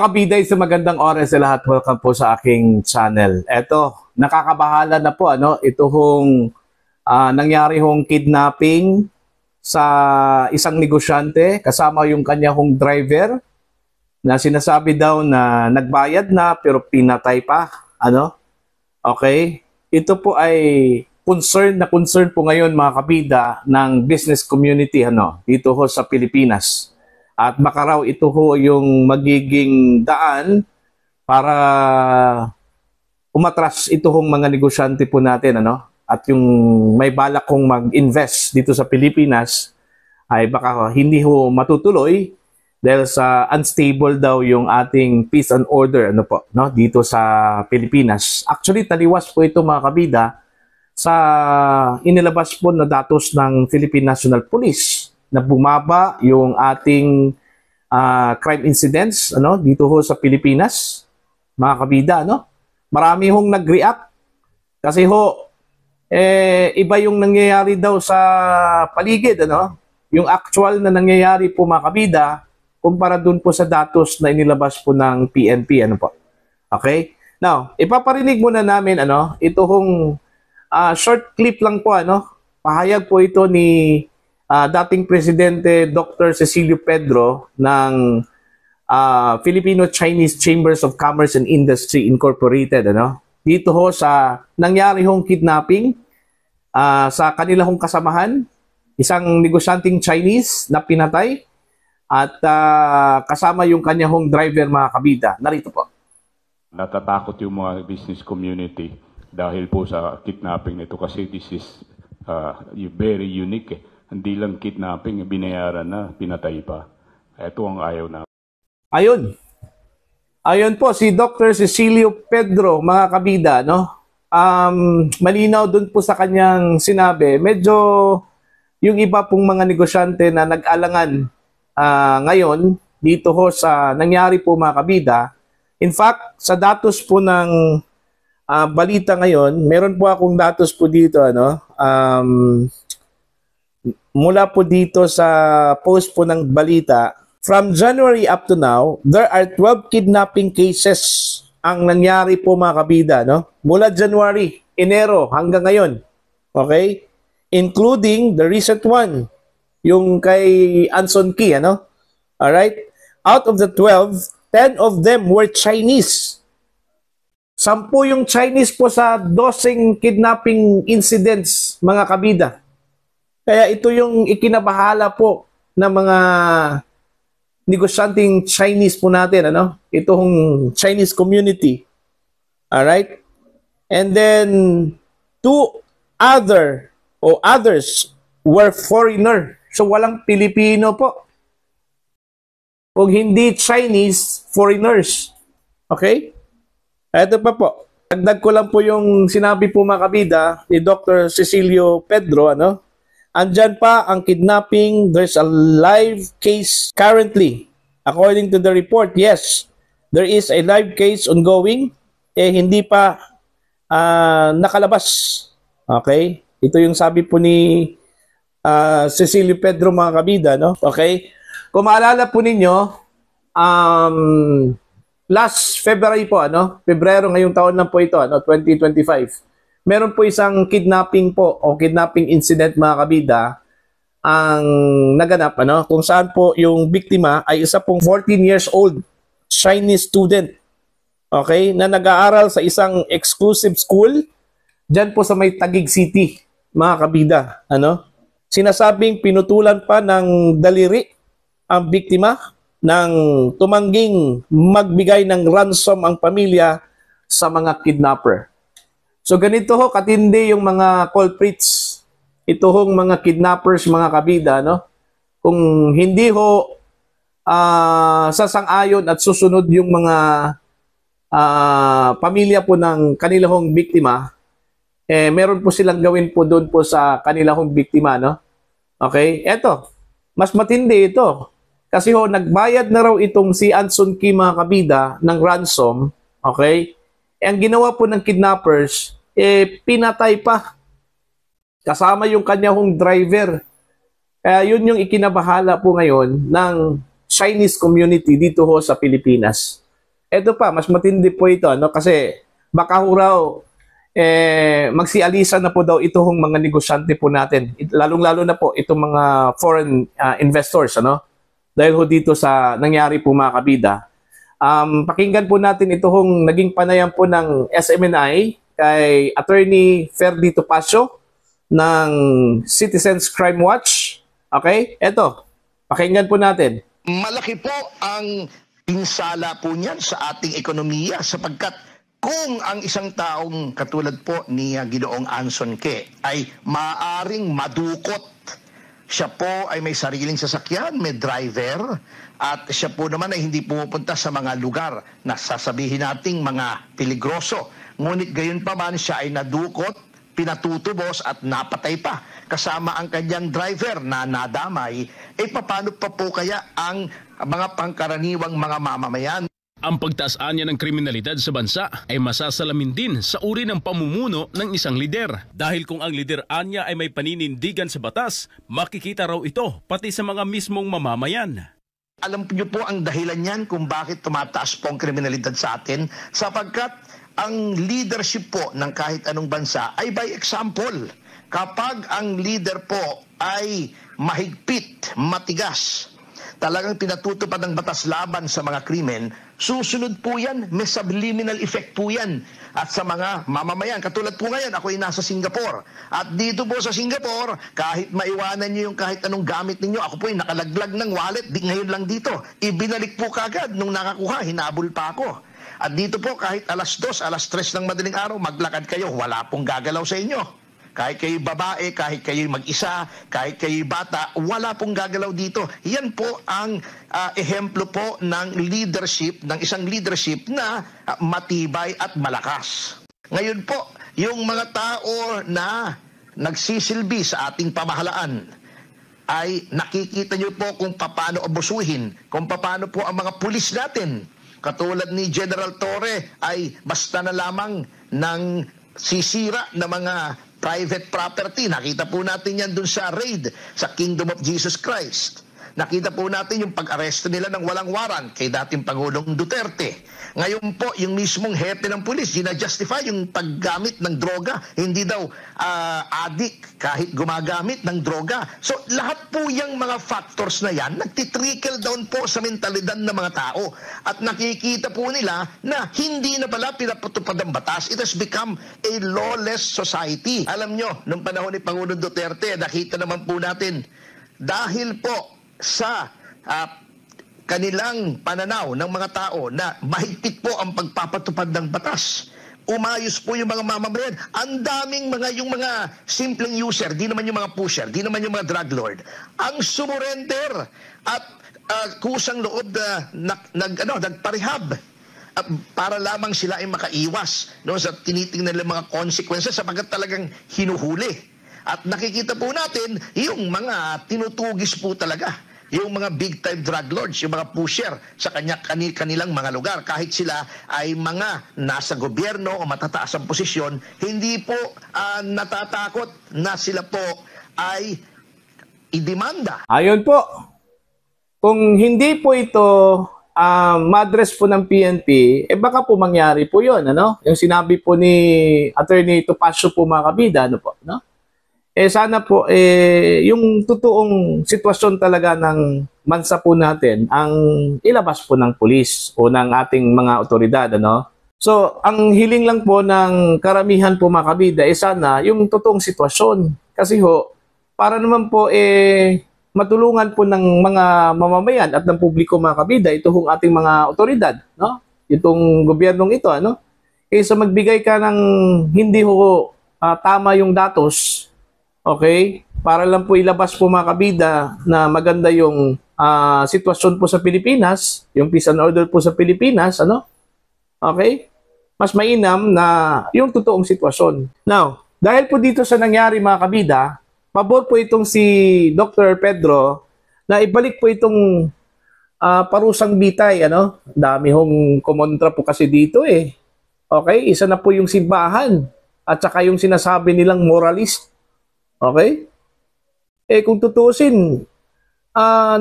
kabiday, sa magandang oras sa lahat. Welcome po sa aking channel. Eto, nakakabahala na po ito hong nangyari hong kidnapping sa isang negosyante kasama yung kanya hong driver na sinasabi daw na nagbayad na pero pinatay pa. Okay? Ito po ay concern po ngayon mga kabida ng business community dito ho sa Pilipinas. At baka raw ito ho yung magiging daan para umatras ito hong mga negosyante po natin. At yung may balak kong mag-invest dito sa Pilipinas ay baka hindi ho matutuloy dahil sa unstable daw yung ating peace and order dito sa Pilipinas. Actually, taliwas po ito mga kabida sa inilabas po na datos ng Philippine National Police na bumaba yung ating crime incidents dito ho sa Pilipinas, mga kabida. Marami hong nag-react kasi ho iba yung nangyayari daw sa paligid, yung actual na nangyayari po mga kabida kumpara dun po sa datos na inilabas po ng PNP. Okay? Now, ipaparinig muna namin ito hong short clip lang po. Pahayag po ito ni dating Presidente Dr. Cecilio Pedro ng Filipino-Chinese Chambers of Commerce and Industry Incorporated. Dito ho sa nangyari hong kidnapping sa kanila hong kasamahan, isang negosyanteng Chinese na pinatay at kasama yung kanya hong driver, mga kabida. Narito po. Natatakot yung mga business community dahil po sa kidnapping nito kasi this is very unique. Hindi lang kidnapping, binayaran na, pinatay pa. Ito ang ayaw na. Ayun po, si Dr. Cecilio Pedro, mga kabida, malinaw dun po sa kanyang sinabi. Medyo yung iba pong mga negosyante na nag-alangan ngayon, dito ho sa nangyari po mga kabida. In fact, sa datos po ng balita ngayon, meron po akong datos po dito, mula po dito sa post po ng balita, from January up to now, there are 12 kidnapping cases ang nangyari po mga kabida, mula January, Enero hanggang ngayon. Okay? Including the recent one, yung kay Anson Key, Alright? Out of the 12, 10 of them were Chinese. 10 yung Chinese po sa 12 kidnapping incidents, mga kabida. Kaya ito yung ikinabahala po ng mga negosyanteng Chinese po natin, Itong Chinese community. Alright? And then, others were foreigner. So, walang Pilipino po. Kung hindi Chinese, foreigners. Okay? Ito pa po. Dagdag ko lang po yung sinabi po mga kabida ni Dr. Cecilio Pedro, Andyan pa ang kidnapping. There's a live case currently. According to the report, yes, there is a live case ongoing. Hindi pa nakalabas. Okay? Ito yung sabi po ni Cecilio Pedro, mga kabida, Okay? Kung maalala po ninyo, last February po, Pebrero ngayong taon lang po ito, 2025. Meron po isang kidnapping po o kidnapping incident, mga kabida, ang naganap, kung saan po yung biktima ay isa pong 14 years old Chinese student, okay, na nag-aaral sa isang exclusive school dyan po sa may Taguig City, mga kabida. Sinasabing pinutulan pa ng daliri ang biktima nang tumangging magbigay ng ransom ang pamilya sa mga kidnapper. So ganito ho katindi yung mga culprits, ito hong mga kidnappers, mga kabida, Kung hindi ho sasang-ayon at susunod yung mga pamilya po ng kanilahong biktima, meron po silang gawin po doon po sa kanilahong biktima, Okay? Eto, mas matindi ito. Kasi ho, nagbayad na raw itong si Anson Key, mga kabida, ng ransom, okay? Ang ginawa po ng kidnappers, pinatay pa. Kasama yung kanya hong driver. Kaya yun yung ikinabahala po ngayon ng Chinese community dito ho sa Pilipinas. Ito pa, mas matindi po ito, ano? Kasi baka ho raw, magsialisa na po daw itong mga negosyante po natin. Lalong-lalo na po itong mga foreign investors, ano? Dahil ho dito sa nangyari po mga kabida. Pakinggan po natin itong naging panayam po ng SMNI kay Attorney Ferdy Topacio ng Citizens Crime Watch. Okay? Eto, pakinggan po natin. Malaki po ang pinsala po niyan sa ating ekonomiya sapagkat kung ang isang taong katulad po ni Ginoong Anson Ke ay maaring madukot, siya po ay may sariling sasakyan, may driver, at siya po naman ay hindi pumupunta sa mga lugar na sasabihin nating mga peligroso. Ngunit gayon pa man siya ay nadukot, pinatutubos at napatay pa. Kasama ang kanyang driver na nadamay, paano pa po kaya ang mga pangkaraniwang mga mamamayan? Ang pagtaas-anya ng kriminalidad sa bansa ay masasalamin din sa uri ng pamumuno ng isang lider. Dahil kung ang lider anya ay may paninindigan sa batas, makikita raw ito pati sa mga mismong mamamayan. Alam niyo po ang dahilan niyan kung bakit tumataas po ang kriminalidad sa atin, sapagkat ang leadership po ng kahit anong bansa ay by example. Kapag ang leader po ay mahigpit, matigas, talagang pinatutupad ng batas laban sa mga krimen, susunod po yan, may subliminal effect po yan. At sa mga mamamayan, katulad po ngayon, ako ay nasa Singapore. At dito po sa Singapore, kahit maiwanan nyo yung kahit anong gamit ninyo, ako po ay nakalaglag ng wallet, ngayon lang dito. Ibinalik po kagad nung nakakuha, hinabol pa ako. At dito po, kahit alas 2, alas 3 ng madaling araw, maglakad kayo, wala pong gagalaw sa inyo. Kahit kayo babae, kahit kayo mag-isa, kahit kayo bata, wala pong gagalaw dito. Yan po ang ehemplo po ng leadership, ng isang leadership na matibay at malakas. Ngayon po, yung mga tao na nagsisilbi sa ating pamahalaan, ay nakikita nyo po kung paano abusuhin, kung paano po ang mga pulis natin. Katulad ni General Torre ay basta na lamang ng sisira na mga private property. Nakita po natin yan dun sa raid sa Kingdom of Jesus Christ. Nakita po natin yung pag-aresto nila ng walang warrant kay dating Pangulong Duterte. Ngayon po, yung mismong hepe ng pulis, gina-justify yung paggamit ng droga. Hindi daw adik kahit gumagamit ng droga. So, lahat po yung mga factors na yan, nagtitrickle down po sa mentalidad ng mga tao. At nakikita po nila na hindi na pala pinapatupad ang batas. It has become a lawless society. Alam nyo, nung panahon ni Pangulong Duterte, nakita naman po natin, dahil po sa kanilang pananaw ng mga tao na mahigpit po ang pagpapatupad ng batas, umayos po yung mga mamamayan. Ang daming yung mga simpleng user, di naman yung mga pusher, di naman yung mga drug lord, ang sumurrender at kusang loob nagparehab para lamang sila ay makaiwas sa tinitingnan ng mga consequences sapagkat talagang hinuhuli. At nakikita po natin yung mga tinutugis po talaga, yung mga big-time drug lords, yung mga pusher sa kanilang mga lugar. Kahit sila ay mga nasa gobyerno o matataas ang posisyon, hindi po natatakot na sila po ay idemanda. Ayon po, kung hindi po ito madress po ng PNP, baka po mangyari po yun, ano? Yung sinabi po ni Attorney Topacio po mga kabida, ano po, no? Sana po, yung totoong sitwasyon talaga ng bansa po natin, ang ilabas po ng pulis o ng ating mga otoridad, ano? So, ang hiling lang po ng karamihan po mga kabida, sana yung totoong sitwasyon. Kasi ho, para naman po, matulungan po ng mga mamamayan at ng publiko mga kabida, ito hong ating mga otoridad, no? Itong gobyernong ito, ano? Kaysa magbigay ka ng hindi ho tama yung datos, okay? Para lang po ilabas po mga kabida na maganda yung sitwasyon po sa Pilipinas, yung peace and order po sa Pilipinas, ano? Okay? Mas mainam na yung totoong sitwasyon. Now, dahil po dito sa nangyari mga kabida, pabor po itong si Dr. Pedro na ibalik po itong parusang bitay, ano? Dami hong kumontra po kasi dito eh. Okay? Isa na po yung simbahan at saka yung sinasabi nilang moralist. Okay? Kung tutusin,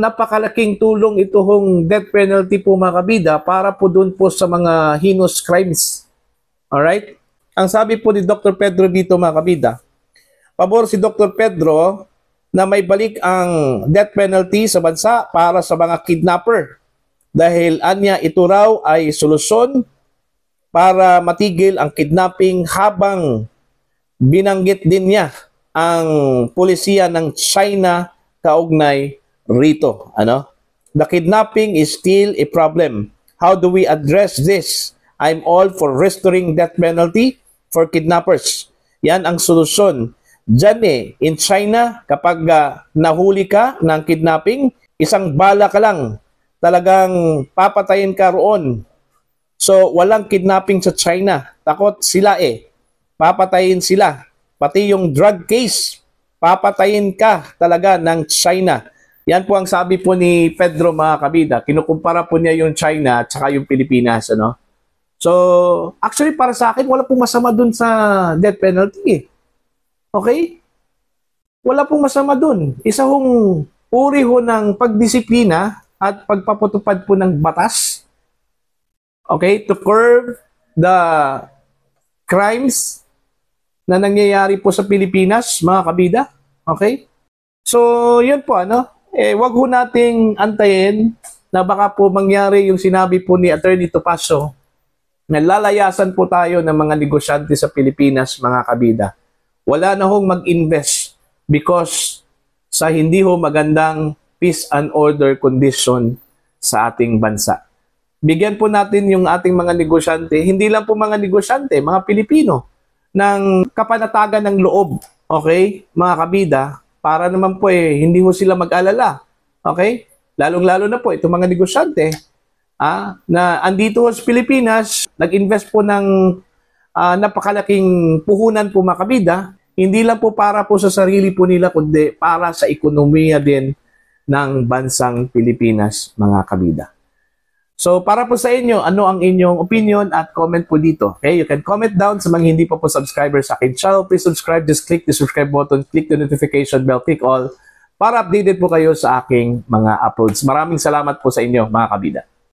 napakalaking tulong itong death penalty po mga kabida para po doon po sa mga heinous crimes. Alright? Ang sabi po ni Dr. Pedro dito mga kabida, pabor si Dr. Pedro na may balik ang death penalty sa bansa para sa mga kidnapper. Dahil anya ito raw ay solusyon para matigil ang kidnapping habang binanggit din niya ang pulisiya ng China kaugnay rito. The kidnapping is still a problem. How do we address this? I'm all for restoring death penalty for kidnappers. Yan ang solusyon. Diyan in China, kapag nahuli ka ng kidnapping, isang bala ka lang. Talagang papatayin ka roon. So, walang kidnapping sa China. Takot sila Papatayin sila. Pati yung drug case, papatayin ka talaga ng China. Yan po ang sabi po ni Pedro mga kabida. Kinukumpara po niya yung China at saka yung Pilipinas. So, actually para sa akin, wala pong masama dun sa death penalty. Okay? Wala pong masama dun. Isa hong uri ho ng pagdisiplina at pagpapatupad po ng batas. Okay? To curb the crimes na nangyayari po sa Pilipinas, mga kabida. Okay? So, yun po, wag ho nating antayin na baka po mangyari yung sinabi po ni Attorney Topacio na lalayasan po tayo ng mga negosyante sa Pilipinas, mga kabida. Wala na hong mag-invest because sa hindi ho magandang peace and order condition sa ating bansa. Bigyan po natin yung ating mga negosyante, hindi lang po mga negosyante, mga Pilipino, ng kapanatagan ng loob, okay, mga kabida, para naman po hindi ho sila mag-alala, okay? Lalong-lalo na po itong mga negosyante, na andito sa Pilipinas, nag-invest po ng napakalaking puhunan po mga kabida, hindi lang po para po sa sarili po nila, kundi para sa ekonomiya din ng bansang Pilipinas, mga kabida. So, para po sa inyo, ano ang inyong opinion at comment po dito. Okay, you can comment down sa mga hindi pa po subscriber sa akin channel. Please subscribe, just click the subscribe button, click the notification bell, click all, para updated po kayo sa aking mga uploads. Maraming salamat po sa inyo, mga kabida.